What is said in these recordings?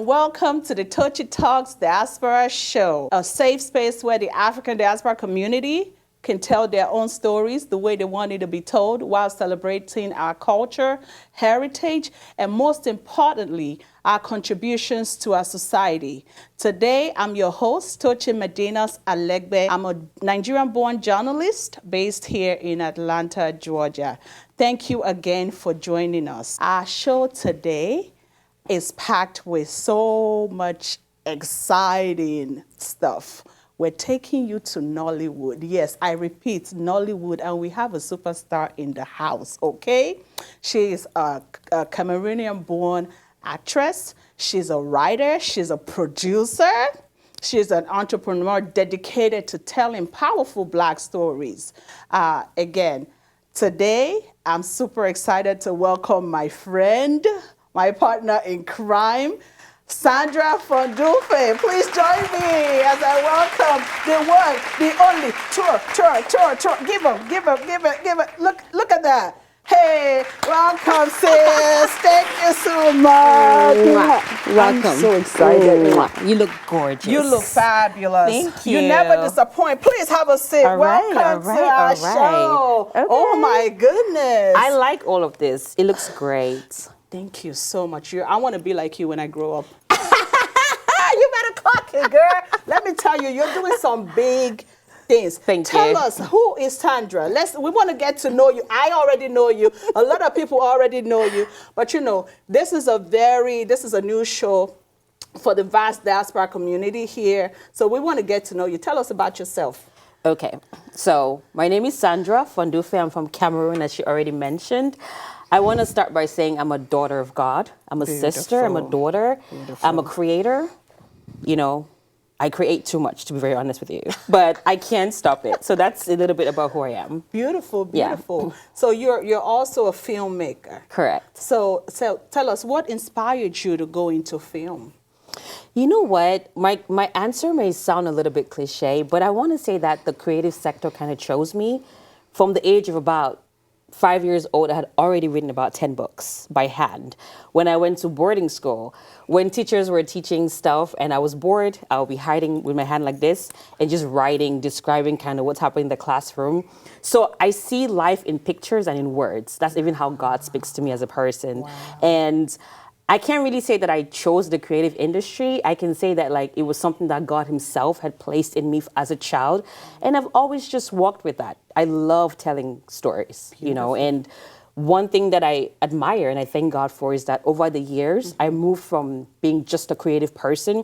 welcome to the Tochi Talks Diaspora show, a safe space where the African diaspora community can tell their own stories the way they want it to be told while celebrating our culture, heritage, and most importantly, our contributions to our society. Today, I'm your host, Tochi Medinas Alegbe. I'm a Nigerian-born journalist based here in Atlanta, Georgia. Thank you again for joining us. Our show today is packed with so much exciting stuff. We're taking you to Nollywood. Yes, I repeat, Nollywood, and we have a superstar in the house, okay? She is a Cameroonian-born actress. She's a writer. She's a producer. She's an entrepreneur dedicated to telling powerful Black stories. Again, today, I'm super excited to welcome my friend, my partner in crime, Sahndra Fon Dufe. Please join me as I welcome the one, the only, tour. Give it. Look at that. Hey, welcome, sis. Thank you so much. Welcome. I'm so excited. You look gorgeous. You look fabulous. Thank you. You never disappoint. Please have a seat. Welcome to our show. Okay. Oh my goodness. I like all of this. It looks great. Thank you so much. I want to be like you when I grow up. You better clock it, girl. Let me tell you, you're doing some big things. Tell us, who is Sahndra? We want to get to know you. I already know you. A lot of people already know you. But you know, this is a new show for the vast diaspora community here. So we want to get to know you. Tell us about yourself. Okay. So my name is Sahndra Fon Dufe. I'm from Cameroon, as she already mentioned. I want to start by saying I'm a daughter of God. I'm a sister. I'm a daughter. Beautiful. I'm a creator. You know, I create too much, to be very honest with you, but I can't stop it. So that's a little bit about who I am. Beautiful. Yeah. So you're also a filmmaker. Correct. So tell us, what inspired you to go into film? You know what? My answer may sound a little bit cliche, but I want to say that the creative sector kind of chose me. From the age of about 5 years old, I had already written about 10 books by hand. When I went to boarding school, when teachers were teaching stuff and I was bored, I would be hiding with my hand like this and just writing, describing kind of what's happening in the classroom. So I see life in pictures and in words. That's even how God speaks to me as a person. Wow. And I can't really say that I chose the creative industry. I can say that it was something that God himself had placed in me as a child. And I've always just walked with that. I love telling stories, you know, and one thing that I admire and I thank God for is that over the years, I moved from being just a creative person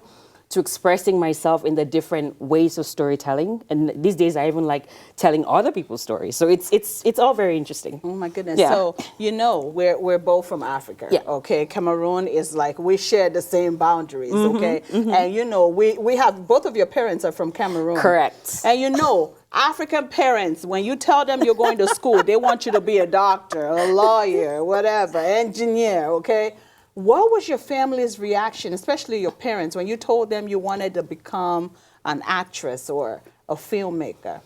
to expressing myself in the different ways of storytelling. And these days I even like telling other people's stories. So it's all very interesting. Oh my goodness. Yeah. So, you know, we're both from Africa. Yeah. Okay. Cameroon is we share the same boundaries. Okay. And you know, we have, both of your parents are from Cameroon. Correct. And you know, African parents, when you tell them you're going to school, they want you to be a doctor, a lawyer, whatever, engineer, okay? What was your family's reaction, especially your parents, when you told them you wanted to become an actress or a filmmaker?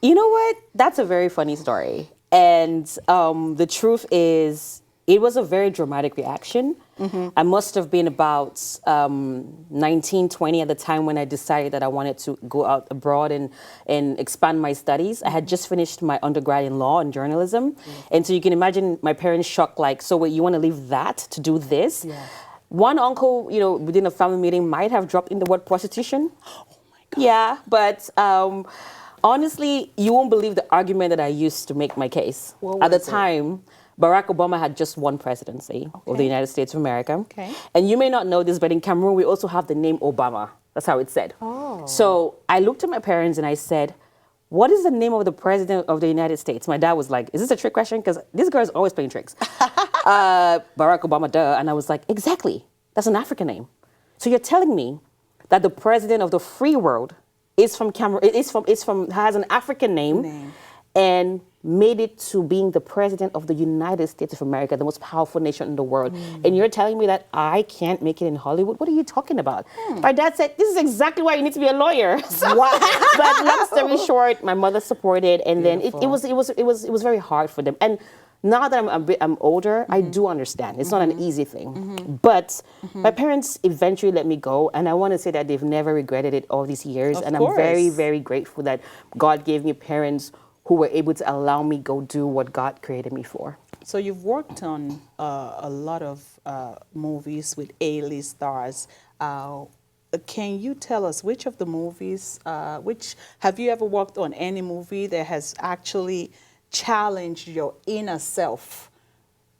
You know what? That's a very funny story. And the truth is, it was a very dramatic reaction. I must have been about 19, 20 at the time when I decided that I wanted to go out abroad and expand my studies. I had just finished my undergrad in law and journalism. And so you can imagine my parents shocked, so wait, you want to leave that to do this? Yeah. One uncle, you know, within a family meeting might have dropped in the word prostitution. Oh my God. Yeah, but honestly, you won't believe the argument that I used to make my case. At the time, Barack Obama had just won presidency of the United States of America. Okay. And you may not know this, but in Cameroon, we also have the name Obama. That's how it's said. Oh. So I looked at my parents and I said, what is the name of the president of the United States? My dad was like, is this a trick question? Because this girl is always playing tricks. Barack Obama, duh. And I was like, exactly. That's an African name. So you're telling me that the president of the free world is from Cameroon, has an African name. And made it to being the president of the United States of America, the most powerful nation in the world. And you're telling me that I can't make it in Hollywood? What are you talking about? My dad said, this is exactly why you need to be a lawyer. So, but long story short, my mother supported, and then it was very hard for them. And now that I'm older, I do understand. It's not an easy thing. But my parents eventually let me go, and I want to say that they've never regretted it all these years. Of And course. I'm very, very grateful that God gave me parents who were able to allow me go do what God created me for. So you've worked on a lot of movies with A-list stars. Can you tell us which of the movies, have you ever worked on any movie that has actually challenged your inner self?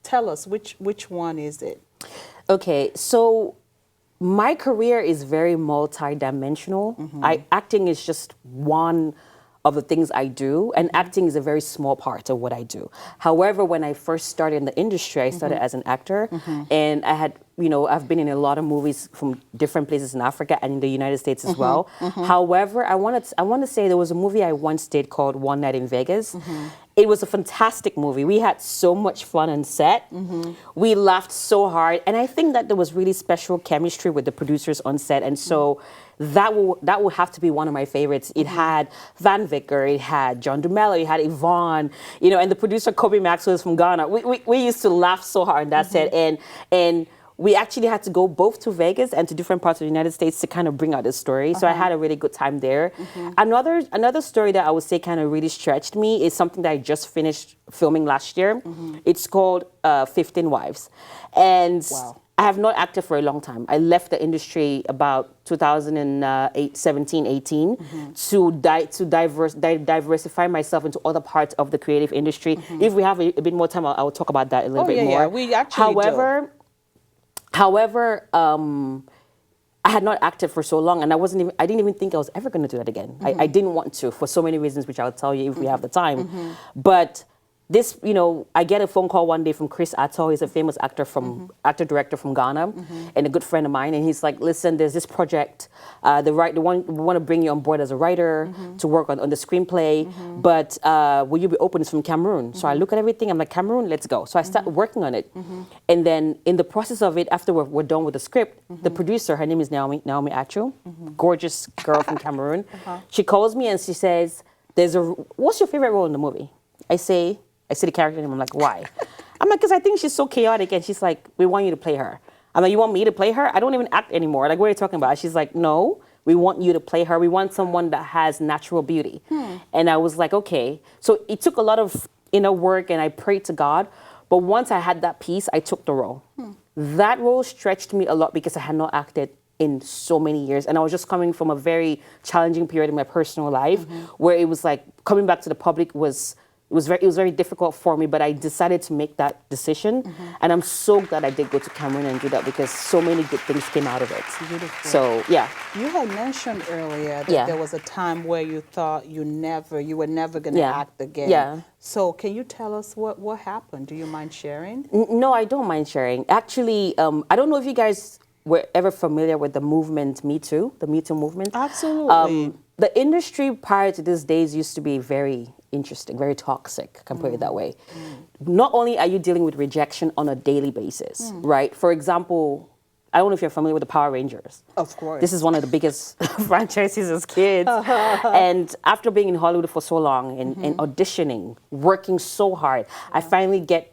Tell us which one is it? Okay, so my career is very multi-dimensional. Acting is just one of the things I do, and acting is a very small part of what I do. However, when I first started in the industry, I started as an actor, and I had, I've been in a lot of movies from different places in Africa and in the United States as well. However, I want to say there was a movie I once did called One Night in Vegas. It was a fantastic movie. We had so much fun on set. We laughed so hard, and I think that there was really special chemistry with the producers on set, and so that will have to be one of my favorites. It had Van Vicker, it had John DeMello, it had Yvonne, and the producer Kobe Maxwell is from Ghana. We used to laugh so hard on that set, and we actually had to go both to Vegas and to different parts of the United States to kind of bring out this story. So I had a really good time there. Another story that I would say kind of really stretched me is something that I just finished filming last year. It's called 15 Wives. And I have not acted for a long time. I left the industry about 2008, 17, 18 to diversify myself into other parts of the creative industry. If we have a bit more time, I will talk about that a little bit more. Yeah, we actually do. However, I had not acted for so long, and I didn't even think I was ever going to do that again. I didn't want to for so many reasons, which I'll tell you if we have the time. But this, I get a phone call one day from Chris Atto. He's a famous actor director from Ghana, and a good friend of mine. And he's like, "Listen, there's this project. We want to bring you on board as a writer to work on the screenplay. But will you be open? It's from Cameroon." So I look at everything. I'm like, "Cameroon, let's go." So I start working on it, and then in the process of it, after we're done with the script, the producer, her name is Naomi Achu, gorgeous girl from Cameroon. She calls me and she says, "What's your favorite role in the movie?" I say the character name. I'm like, "Why?" I'm like, "Because I think she's so chaotic." And she's like, "We want you to play her." I'm like, "You want me to play her? I don't even act anymore. Like, what are you talking about?" She's like, "No, we want you to play her. We want someone that has natural beauty." And I was like, okay. So it took a lot of inner work, and I prayed to God. But once I had that piece, I took the role. That role stretched me a lot because I had not acted in so many years. And I was just coming from a very challenging period in my personal life where it was like coming back to the public was very difficult for me, but I decided to make that decision. And I'm so glad I did go to Cameroon and do that because so many good things came out of it. Beautiful. So, yeah. You had mentioned earlier that there was a time where you thought you were never going to act again. Yeah. So can you tell us what happened? Do you mind sharing? No, I don't mind sharing. Actually, I don't know if you guys were ever familiar with the movement Me Too, the Me Too movement. Absolutely. The industry prior to these days used to be very interesting, very toxic, can put it that way. Not only are you dealing with rejection on a daily basis, right? For example, I don't know if you're familiar with the Power Rangers. Of course. This is one of the biggest franchises as kids. And after being in Hollywood for so long and auditioning, working so hard, I finally get,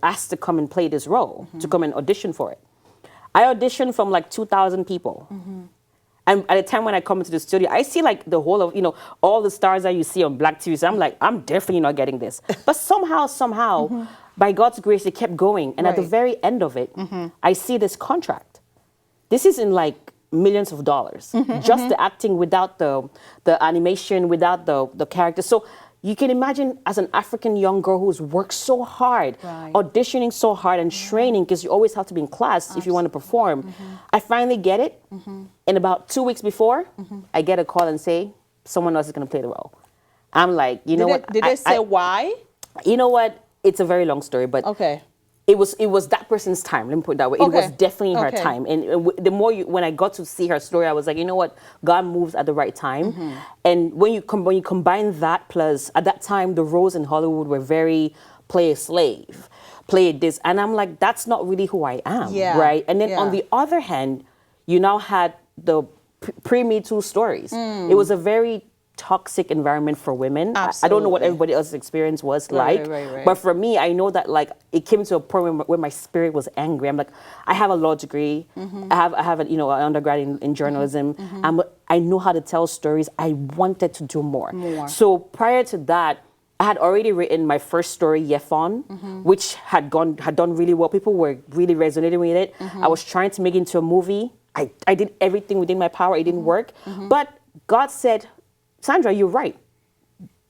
asked to come and play this role, to come and audition for it. I auditioned from like 2,000 people. And at the time when I come into the studio, I see like the whole of, all the stars that you see on Black TV. So I'm like, I'm definitely not getting this. But somehow, by God's grace, it kept going. And at the very end of it, I see this contract. This is in like millions of dollars. Just the acting without the animation, without the character. So you can imagine as an African young girl who's worked so hard, auditioning so hard and training, because you always have to be in class if you want to perform. I finally get it. And about 2 weeks before, I get a call and say, someone else is going to play the role. I'm like, you know what? Did they say why? You know what? It's a very long story, but it was that person's time. Let me put it that way. It was definitely her time. And the more when I got to see her story, I was like, you know what? God moves at the right time. And when you combine that plus at that time the roles in Hollywood were very play a slave, play this, and I'm like, that's not really who I am, right? And then on the other hand, you now had the pre-Me Too stories. It was a very toxic environment for women. I don't know what everybody else's experience was like, right. but for me, I know that like it came to a point where my spirit was angry. I'm like, I have a law degree, I have a, you know, an undergrad in journalism. I know how to tell stories. I wanted to do more. So prior to that, I had already written my first story, Yefon, which had done really well. People were really resonating with it. I was trying to make it into a movie. I did everything within my power. It didn't work. But God said, Sahndra, you're right.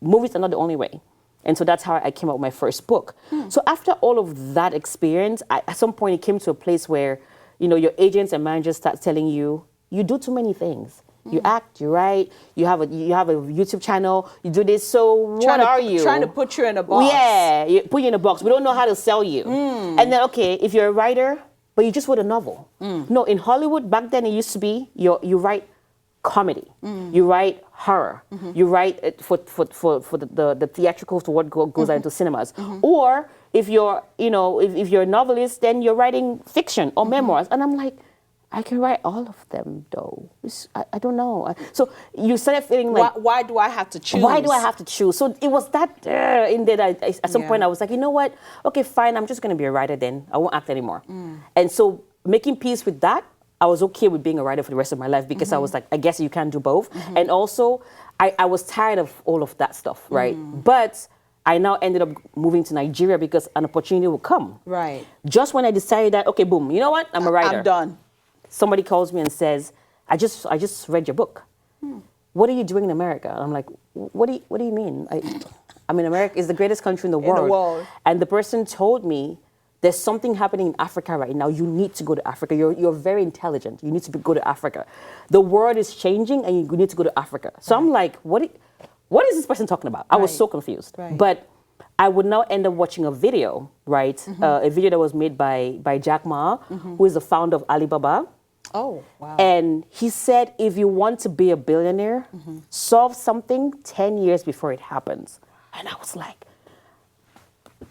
Movies are not the only way. And so that's how I came up with my first book. So after all of that experience, at some point it came to a place where, you know, your agents and managers start telling you, you do too many things. You act, you write, you have a YouTube channel, you do this, so what are you? Trying to put you in a box. Yeah, put you in a box. We don't know how to sell you. And then, okay, if you're a writer, but you just wrote a novel. No, in Hollywood, back then it used to be, you write comedy, you write horror, you write for the theatrical to what goes into cinemas. Or if you're, you know, if you're a novelist, then you're writing fiction or memoirs. And I'm like, I can write all of them, though. I don't know. So you started feeling like... Why do I have to choose? Why do I have to choose? So it was that in there that at some point I was like, you know what? Okay, fine, I'm just going to be a writer then. I won't act anymore. And so making peace with that, I was okay with being a writer for the rest of my life because I was like, I guess you can do both. And also, I was tired of all of that stuff, right? But I now ended up moving to Nigeria because an opportunity would come. Right. Just when I decided that, okay, boom, you know what? I'm a writer. I'm done. Somebody calls me and says, I just read your book. What are you doing in America? And I'm like, what do you mean? I mean, America is the greatest country in the world. And the person told me, there's something happening in Africa right now. You need to go to Africa. You're very intelligent. You need to go to Africa. The world is changing and you need to go to Africa. So I'm like, what is this person talking about? I was so confused. But I would now end up watching a video, right? A video that was made by Jack Ma, who is the founder of Alibaba. Oh, wow. And he said, if you want to be a billionaire, solve something 10 years before it happens. And I was like,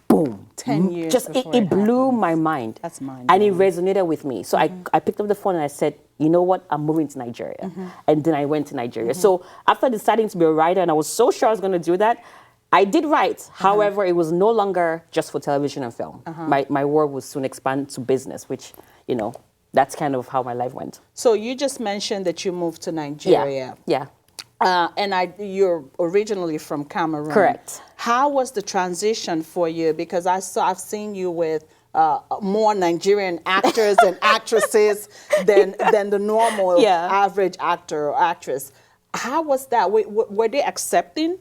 boom. 10 years Just it blew my mind. That's mind. And it resonated with me. So I picked up the phone and I said, you know what? I'm moving to Nigeria. And then I went to Nigeria. So after deciding to be a writer, and I was so sure I was going to do that, I did write. However, it was no longer just for television and film. My work would soon expand to business, which, you know, that's kind of how my life went. So you just mentioned that you moved to Nigeria. Yeah. And you're originally from Cameroon. Correct. How was the transition for you? Because I've seen you with more Nigerian actors and actresses than the normal average actor or actress. How was that? Were they accepting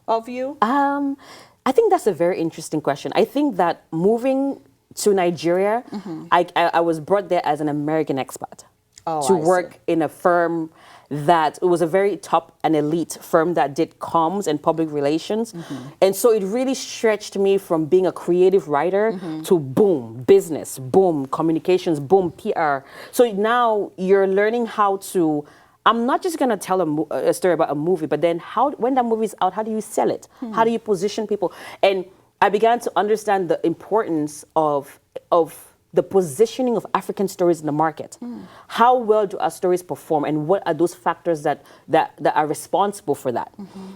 of you? I think that's a very interesting question. I think that moving to Nigeria, I was brought there as an American expat to work in a firm that it was a very top and elite firm that did comms and public relations. And so it really stretched me from being a creative writer to boom, business, boom, communications, boom, PR. So now you're learning how to, I'm not just going to tell a story about a movie, but then when that movie is out, how do you sell it? How do you position people? And I began to understand the importance of the positioning of African stories in the market. How well do our stories perform, and what are those factors that are responsible for that?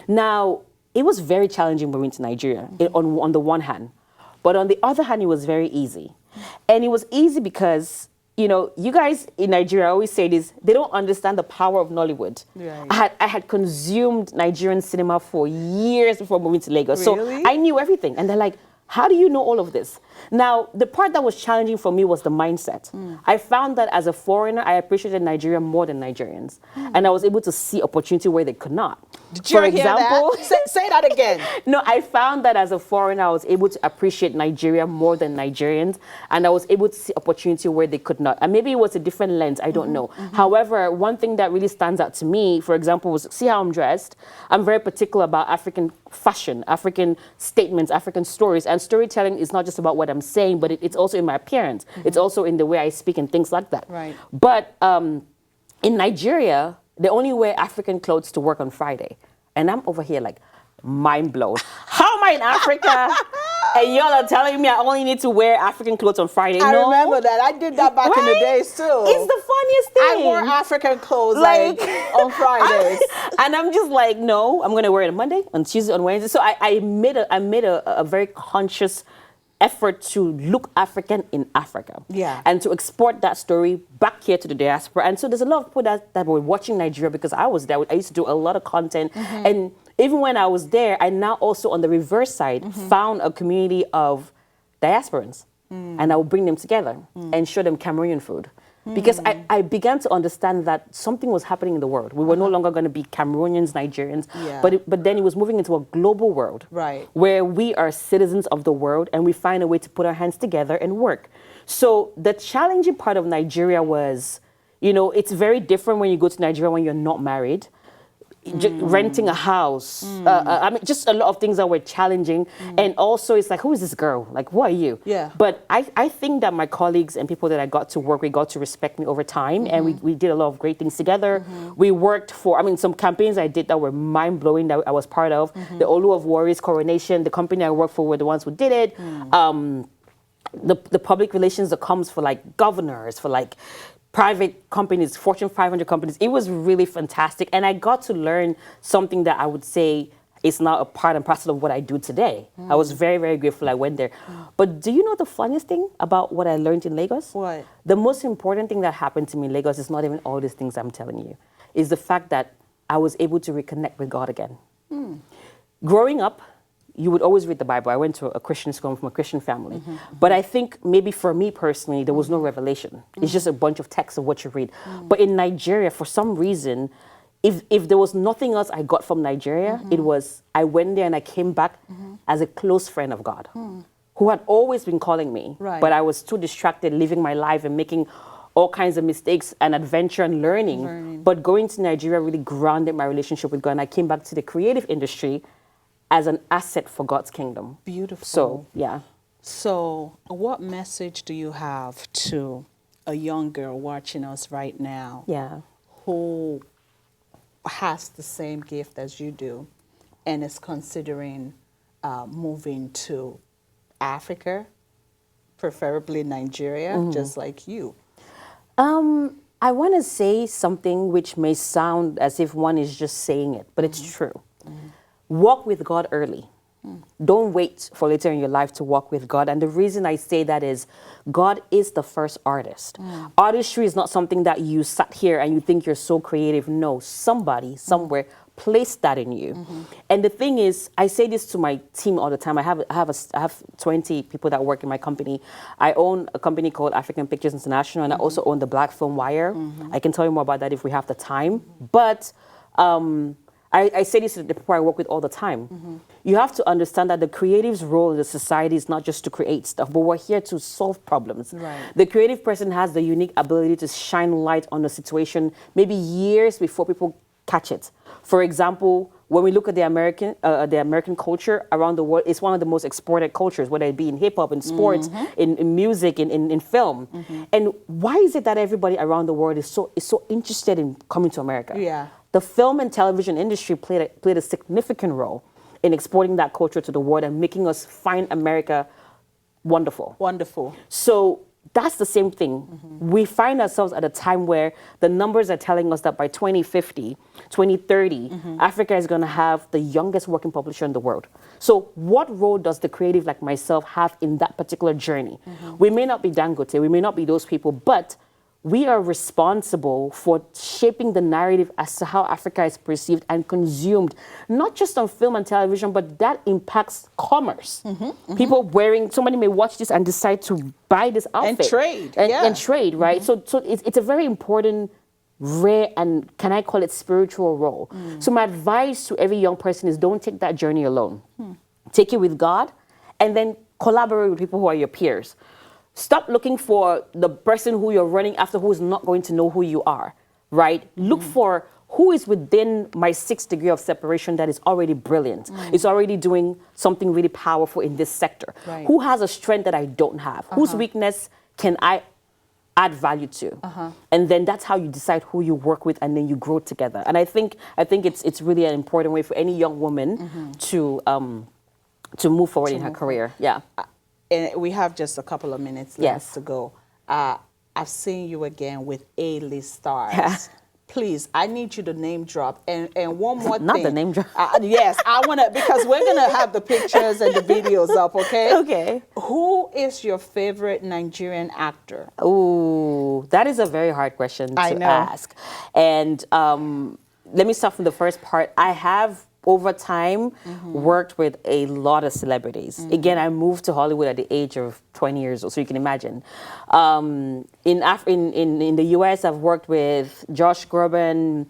Now, it was very challenging moving to Nigeria on the one hand, but on the other hand, it was very easy. And it was easy because, you know, you guys in Nigeria, I always say this, they don't understand the power of Nollywood. Right. I had consumed Nigerian cinema for years before moving to Lagos. Really? So I knew everything. And they're like, how do you know all of this? Now, the part that was challenging for me was the mindset. I found that as a foreigner, I appreciated Nigeria more than Nigerians. And I was able to see opportunity where they could not. Did you hear that? Say that again. No, I found that as a foreigner, I was able to appreciate Nigeria more than Nigerians. And I was able to see opportunity where they could not. And maybe it was a different lens, I don't know. However, one thing that really stands out to me, for example, was see how I'm dressed. I'm very particular about African fashion, African statements, African stories. And storytelling is not just about what I'm saying, but it's also in my appearance. It's also in the way I speak and things like that. Right. But in Nigeria, they only wear African clothes to work on Friday. And I'm over here like mind blown. How am I in Africa And y'all are telling me I only need to wear African clothes on Friday. I No. remember that. I did that back in the Right? days too. It's the funniest thing. I wore African clothes like on Fridays. And I'm just like, no, I'm gonna wear it on Monday, on Tuesday, on Wednesday. So I made a very conscious effort to look African in Africa. Yeah. And to export that story back here to the diaspora. And so there's a lot of people that were watching Nigeria because I was there. I used to do a lot of content. And even when I was there, I now also on the reverse side found a community of diasporans. And I would bring them together and show them Cameroonian food. Because I began to understand that something was happening in the world. We were no longer going to be Cameroonians, Nigerians, Yeah. but then it was moving into a global world, Right. where we are citizens of the world and we find a way to put our hands together and work. So the challenging part of Nigeria was, it's very different when you go to Nigeria when you're not married. Renting a house. I mean, just a lot of things that were challenging. And also, it's like, who is this girl? Like, who are you? Yeah. But I think that my colleagues and people that I got to work with got to respect me over time. And we did a lot of great things together. We worked for, some campaigns I did that were mind-blowing that I was part of. The Olu of Warriors coronation, the company I worked for were the ones who did it. The public relations that comes for like governors, for like private companies, Fortune 500 companies. It was really fantastic. And I got to learn something that I would say is now a part and parcel of what I do today. I was very, very grateful I went there. But do you know the funniest thing about what I learned in Lagos? What? The most important thing that happened to me in Lagos is not even all these things I'm telling you. Is the fact that I was able to reconnect with God again. Growing up, you would always read the Bible. I went to a Christian school, I'm from a Christian family. But I think maybe for me personally, there was no revelation. It's just a bunch of text of what you read. But in Nigeria, for some reason, if there was nothing else I got from Nigeria, it was I went there and I came back as a close friend of God, who had always been calling me. Right. But I was too distracted living my life and making all kinds of mistakes and adventure and learning. But going to Nigeria really grounded my relationship with God. And I came back to the creative industry as an asset for God's kingdom. Beautiful. So, yeah. So, what message do you have to a young girl watching us right now Yeah. who has the same gift as you do and is considering moving to Africa, preferably Nigeria, just like you? I want to say something which may sound as if one is just saying it, but it's true. Walk with God early. Don't wait for later in your life to walk with God. And the reason I say that is God is the first artist. Artistry is not something that you sat here and you think you're so creative. No, somebody somewhere placed that in you. And the thing is, I say this to my team all the time. I have 20 people that work in my company. I own a company called African Pictures International, and I also own the Black Film Wire. I can tell you more about that if we have the time. But I say this to the people I work with all the time. You have to understand that the creative's role in the society is not just to create stuff, but we're here to solve problems. Right. The creative person has the unique ability to shine light on a situation maybe years before people catch it. For example, when we look at the American culture around the world, it's one of the most exported cultures, whether it be in hip hop, in sports, in music, in film. And why is it that everybody around the world is so interested in coming to America? Yeah. The film and television industry played a significant role in exporting that culture to the world and making us find America wonderful. Wonderful. So that's the same thing. We find ourselves at a time where the numbers are telling us that by 2050, 2030, Africa is going to have the youngest working population in the world. So what role does the creative like myself have in that particular journey? We may not be Dangote, we may not be those people, but we are responsible for shaping the narrative as to how Africa is perceived and consumed, not just on film and television, but that impacts commerce. People somebody may watch this and decide to buy this outfit. And trade, and trade, right? So it's a very important, rare, and can I call it spiritual role. So my advice to every young person is don't take that journey alone. Take it with God, and then collaborate with people who are your peers. Stop looking for the person who you're running after who is not going to know who you are, right? Look for who is within my 6 degree of separation that is already brilliant. Is already doing something really powerful in this sector. Right. Who has a strength that I don't have? Whose weakness can I add value to? And then that's how you decide who you work with, and then you grow together. And I think it's really an important way for any young woman to to move forward in her career. Yeah. And we have just a couple of minutes left Yes. to go. I've seen you again with A-list stars. Please, I need you to name drop. And one more thing. Not the name drop. Yes, I want to, because we're going to have the pictures and the videos up, okay? Okay. Who is your favorite Nigerian actor? Ooh, that is a very hard question to ask. And let me start from the first part. I have, over time, worked with a lot of celebrities. Again, I moved to Hollywood at the age of 20 years old, so you can imagine. In the US, I've worked with Josh Groban,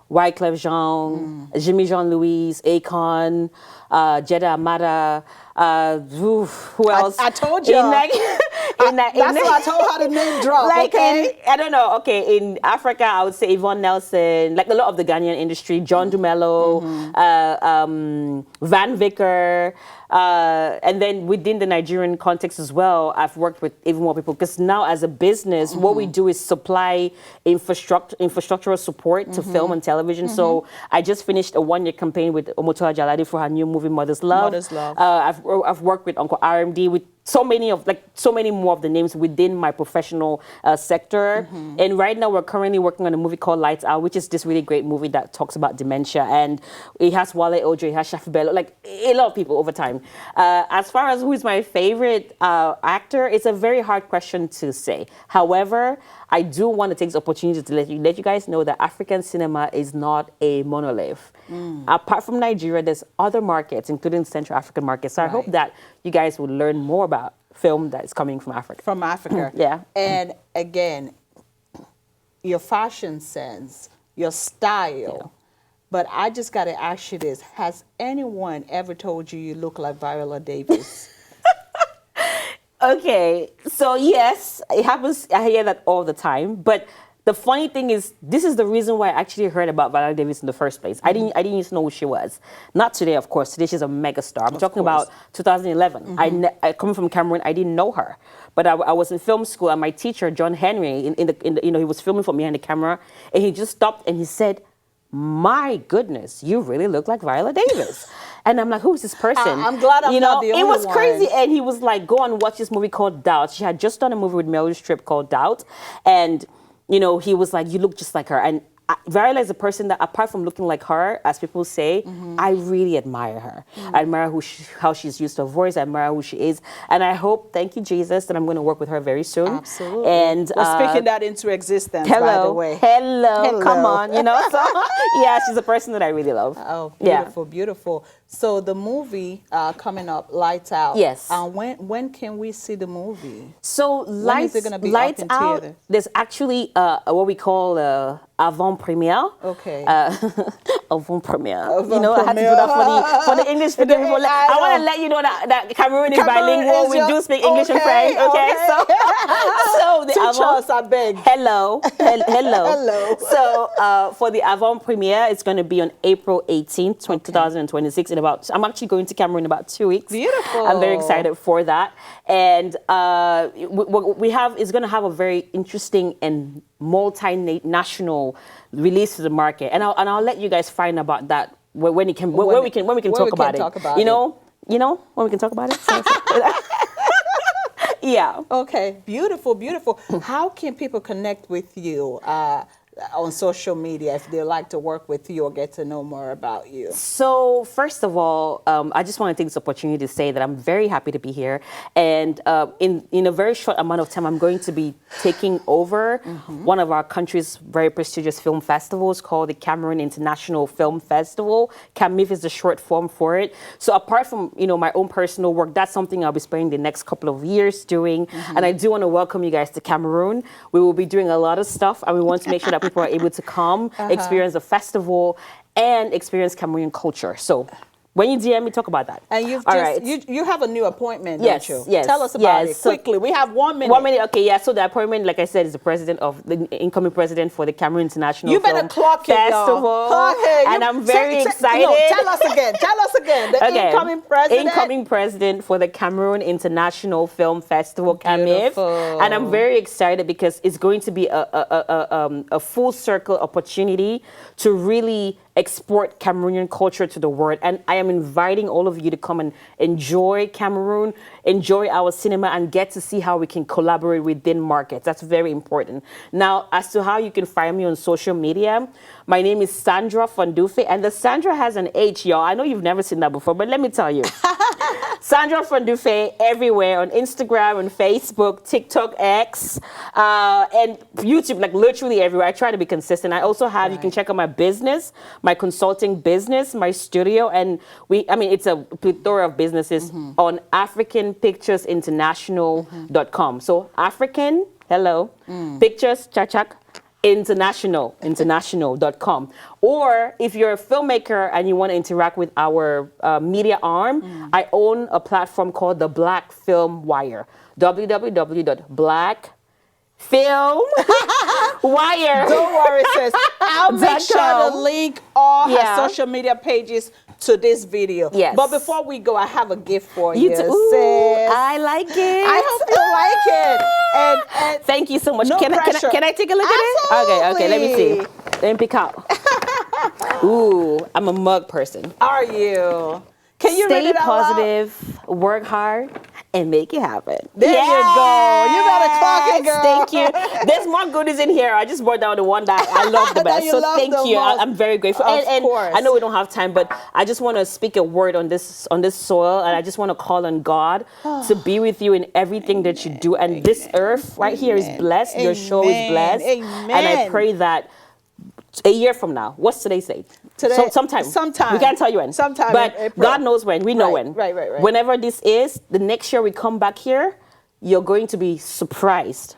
Wyclef Jean, Jimmy Jean-Louis, Akon, Jeda Amada, who else? I told you. That's why I told her to name drop, like okay? I don't know, okay, in Africa, I would say Yvonne Nelson, like a lot of the Ghanaian industry, John Dumelo, Van Vicker, and then within the Nigerian context as well, I've worked with even more people, because now as a business, what we do is supply infrastructural support to film and television. So I just finished a 1-year campaign with Omotola Jalade for her new movie, Mother's Love. Mother's Love. I've worked with Uncle RMD, with so many more of the names within my professional sector. And right now we're currently working on a movie called Lights Out, which is this really great movie that talks about dementia. And it has Wale Ojo, it has Shafi Bello, like a lot of people over time. As far as who is my favorite actor, it's a very hard question to say. However, I do want to take this opportunity to let you guys know that African cinema is not a monolith. Apart from Nigeria, there's other markets, including Central African markets. So I hope that you guys will learn more about film that is coming from Africa. From Africa. Yeah. And again, your fashion sense, your style. Yeah. But I just got to ask you this. Has anyone ever told you look like Viola Davis? Okay, so yes, it happens. I hear that all the time. But the funny thing is, this is the reason why I actually heard about Viola Davis in the first place. I didn't even know who she was. Not today, of course. Today she's a mega star. I'm talking about 2011. I come from Cameroon. I didn't know her, but I was in film school, and my teacher, John Henry, in the he was filming for me behind the camera, and he just stopped and he said, "My goodness, you really look like Viola Davis." And I'm like, who is this person? I'm glad I'm not the only one. It was one. crazy. And he was like, go and watch this movie called Doubt. She had just done a movie with Meryl Streep called Doubt. And, he was like, you look just like her. And Viola is a person that, apart from looking like her, as people say, I really admire her. I admire how she's used her voice. I admire who she is. And I hope, thank you, Jesus, that I'm going to work with her very soon. Absolutely. And we're speaking that into existence, by the way. Hello, come on, So, yeah, she's a person that I really love. Oh, beautiful, beautiful. So the movie coming up, Lights Out. Yes. When can we see the movie? So Lights Lights Out, there's actually what we call avant-premiere. Okay. Avant-premiere. I had to do that for the English speaking people. I want to let you know that Cameroon is bilingual. We do speak English and French. Okay. So the teach us, I beg. Hello. Hello. So for the avant-premiere, it's going to be on April 18th, 2026. I'm actually going to Cameroon in about 2 weeks. Beautiful. I'm very excited for that. And it's going to have a very interesting and multinational release to the market. And I'll let you guys find about that when we can talk about it. You know, when we can talk about it. Yeah. Okay. Beautiful, beautiful. How can people connect with you on social media if they like to work with you or get to know more about you? So first of all, I just want to take this opportunity to say that I'm very happy to be here. And in a very short amount of time, I'm going to be taking over one of our country's very prestigious film festivals called the Cameroon International Film Festival. CAMIF is the short form for it. So apart from, my own personal work, that's something I'll be spending the next couple of years doing. And I do want to welcome you guys to Cameroon. We will be doing a lot of stuff, and we want to make sure that people are able to come, experience the festival, and experience Cameroonian culture. So when you DM me, talk about that. And you have a new appointment, yes, don't you? Yes. Tell us about it quickly. We have 1 minute. 1 minute, okay, yeah. So the appointment, like I said, is the incoming president for the Cameroon International You better Film clock it, Festival. Clock it. And I'm very excited. No, tell us again. The incoming president. Incoming president for the Cameroon International Film Festival, CAMIF. And I'm very excited because it's going to be a full circle opportunity to really export Cameroonian culture to the world. And I am inviting all of you to come and enjoy Cameroon, enjoy our cinema, and get to see how we can collaborate within markets. That's very important. Now, as to how you can find me on social media, my name is Sahndra Fon Dufe, and the Sahndra has an H, y'all. I know you've never seen that before, but let me tell you. Sahndra Fon Dufe everywhere, on Instagram, on Facebook, TikTok, X, and YouTube, like literally everywhere. I try to be consistent. I also have, you can check out my business, my consulting business, my studio, and it's a plethora of businesses on AfricanPicturesInternational.com. So African, Pictures, chachak, international.com. Or if you're a filmmaker and you want to interact with our media arm, I own a platform called the Black Film Wire. www.blackfilmwire. Don't worry, sis. I'll make sure to link all her social media pages to this video. Yes. But before we go, I have a gift for You you, too. Ooh, sis. I like it. I hope you like it. And thank you so much. No can I take a look at it? Okay, let me see. Let me pick out. Ooh, I'm a mug person. Are you? Can you read Stay it out loud? positive, work hard, and make it happen. There you go. You better clock it, girl. Thank you. There's more goodies in here. I just brought down the one that I love the best. So thank you. I'm very grateful. Of course. I know we don't have time, but I just want to speak a word on this soil, and I just want to call on God to be with you in everything that you do. And this earth right here is blessed. Your show is blessed. Amen. And I pray that a year from now, what's today's date? Today, sometime. We can't tell you when. Sometime but in April. God knows when. We know when. Right. Whenever this is, the next year we come back here, you're going to be surprised.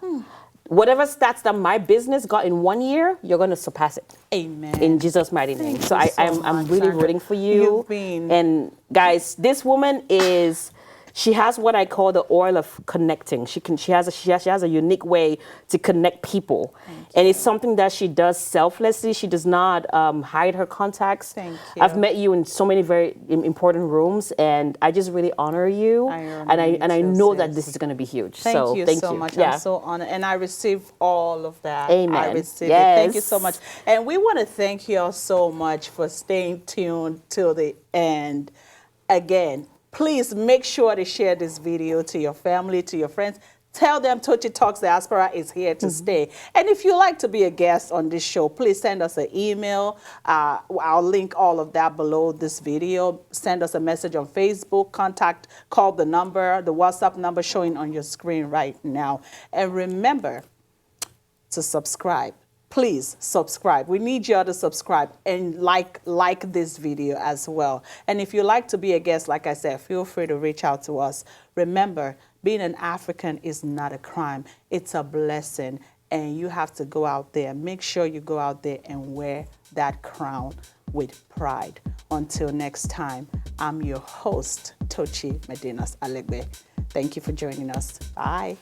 Whatever stats that my business got in 1 year, you're going to surpass it. Amen. In Jesus' mighty name. So I'm really Sahndra. rooting for you. You've been. And guys, this woman she has what I call the oil of connecting. She has a unique way to connect people. And it's something that she does selflessly. She does not hide her contacts. Thank you. I've met you in so many very important rooms, and I just really honor you. I know that this is going to be huge. Thank you so much. Yeah. I'm so honored. And I receive all of that. Amen. I receive Yes. it. Thank you so much. And we want to thank you all so much for staying tuned till the end. Again, please make sure to share this video to your family, to your friends. Tell them Tochi Talks Diaspora is here to stay. And if you'd like to be a guest on this show, please send us an email. I'll link all of that below this video. Send us a message on Facebook. Call the WhatsApp number showing on your screen right now. And remember to subscribe. Please subscribe. We need you all to subscribe and like this video as well. And if you'd like to be a guest, like I said, feel free to reach out to us. Remember, being an African is not a crime. It's a blessing. And you have to go out there. Make sure you go out there and wear that crown with pride. Until next time, I'm your host, Tochi Medinas Alegbe. Thank you for joining us. Bye.